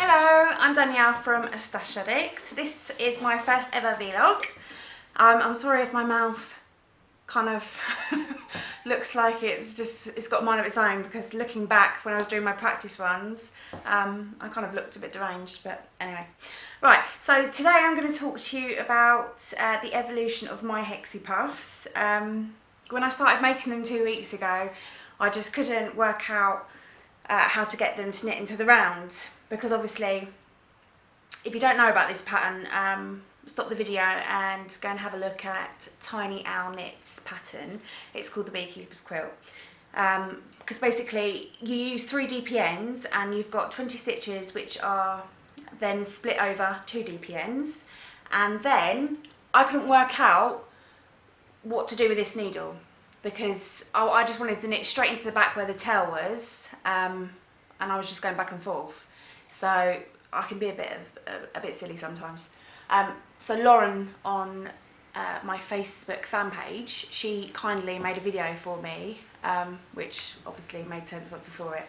Hello, I'm Danielle from Addict. This is my first ever vlog. I'm sorry if my mouth kind of looks like it's got a mind of its own, because looking back when I was doing my practice runs, I kind of looked a bit deranged, but anyway. Right, so today I'm going to talk to you about the evolution of my Hexipuffs. When I started making them 2 weeks ago, I just couldn't work out how to get them to knit into the rounds, because obviously if you don't know about this pattern, stop the video and go and have a look at Tiny Owl Knits pattern. It's called the Beekeeper's Quilt, because basically you use 3 DPNs and you've got 20 stitches which are then split over 2 DPNs, and then I couldn't work out what to do with this needle, because I just wanted to knit straight into the back where the tail was, and I was just going back and forth. So I can be a bit silly sometimes. So Lauren on my Facebook fan page, she kindly made a video for me, which obviously made sense once I saw it,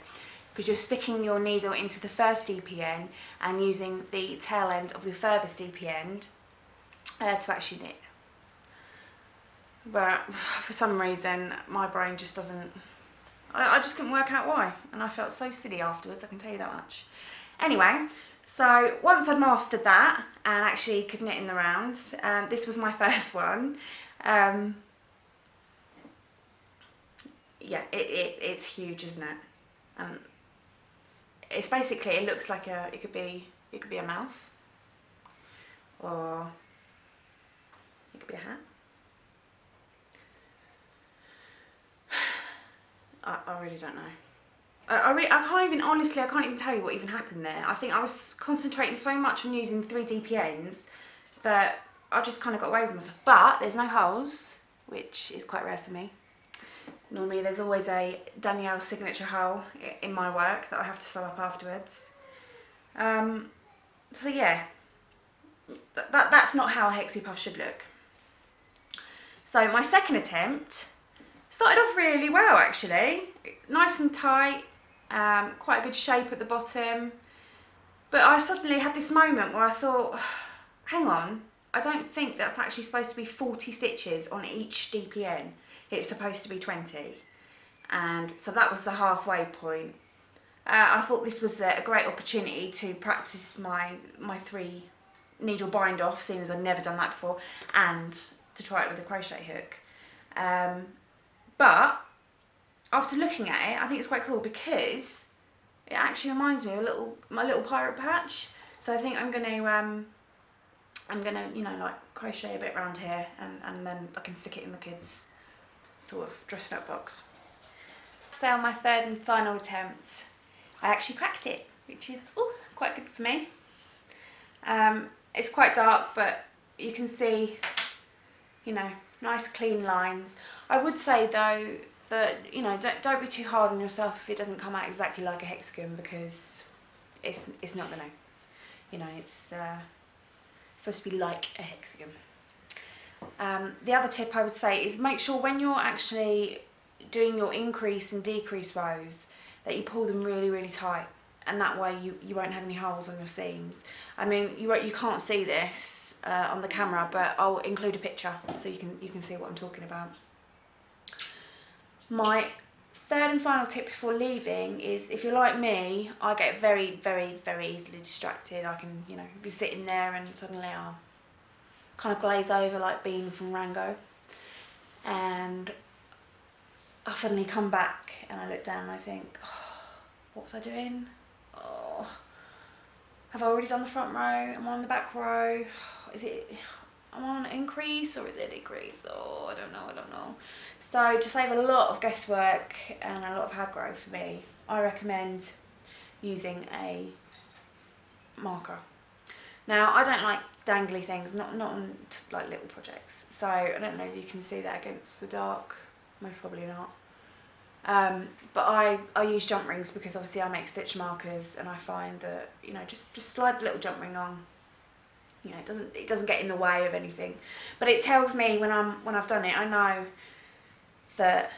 because you're sticking your needle into the first DPN and using the tail end of the furthest DPN to actually knit. But for some reason my brain just doesn't, I just couldn't work out why, and I felt so silly afterwards, I can tell you that much. Anyway, so once I'd mastered that and actually could knit in the rounds, this was my first one. Yeah, it's huge, isn't it? It's basically, it looks like it could be a mouth, or it could be a hat. I really don't know. I can't even tell you what even happened there. I think I was concentrating so much on using 3 DPNs that I just kind of got away with myself. But there's no holes, which is quite rare for me. Normally there's always a Danielle signature hole in my work that I have to sew up afterwards. So yeah, that's not how a Hexipuff should look. So my second attempt started off really well, actually. Nice and tight, quite a good shape at the bottom. But I suddenly had this moment where I thought, hang on, I don't think that's actually supposed to be 40 stitches on each DPN. It's supposed to be 20. And so that was the halfway point. I thought this was a great opportunity to practice my 3 needle bind off, seeing as I'd never done that before, and to try it with a crochet hook. But after looking at it, I think it's quite cool, because it actually reminds me of my little pirate patch. So I think I'm gonna you know, like crochet a bit around here, and then I can stick it in the kids' sort of dressing up box. So on my third and final attempt, I actually cracked it, which is quite good for me. It's quite dark, but you can see, you know, nice clean lines. I would say though that, you know, don't be too hard on yourself if it doesn't come out exactly like a hexagon, because it's not gonna, you know, it's supposed to be like a hexagon. The other tip I would say is make sure when you're actually doing your increase and decrease rows that you pull them really, really tight, and that way you won't have any holes on your seams. I mean, you can't see this on the camera, but I'll include a picture so you can see what I'm talking about. My third and final tip before leaving is, if you're like me, I get very, very, very easily distracted. I can, you know, be sitting there and suddenly I'll kind of glaze over like Bean from Rango, and I'll suddenly come back and I look down and I think, oh, what was I doing? Oh, have I already done the front row? Am I on the back row? Am I on increase or is it decrease? Oh, I don't know. So to save a lot of guesswork and a lot of hard growth for me, I recommend using a marker. Now, I don't like dangly things, not on like little projects. So I don't know if you can see that against the dark. Most probably not. But I use jump rings, because obviously I make stitch markers, and I find that, you know, just slide the little jump ring on. You know, it doesn't get in the way of anything. But it tells me when I've done it, I know that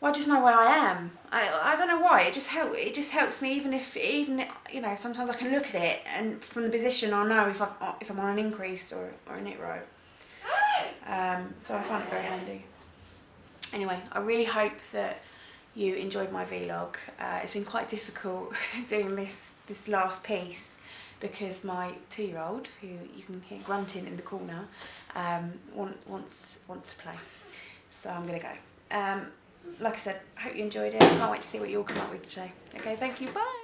well, I just know where I am. I don't know why. It just helps me, even you know, sometimes I can look at it and from the position I know if I'm on an increase or a knit row. So I find it very handy. Anyway, I really hope that you enjoyed my vlog. It's been quite difficult doing this last piece because my 2-year-old, who you can hear grunting in the corner, wants to play. So I'm going to go. Like I said, I hope you enjoyed it. I can't wait to see what you all come up with today. Okay, thank you. Bye.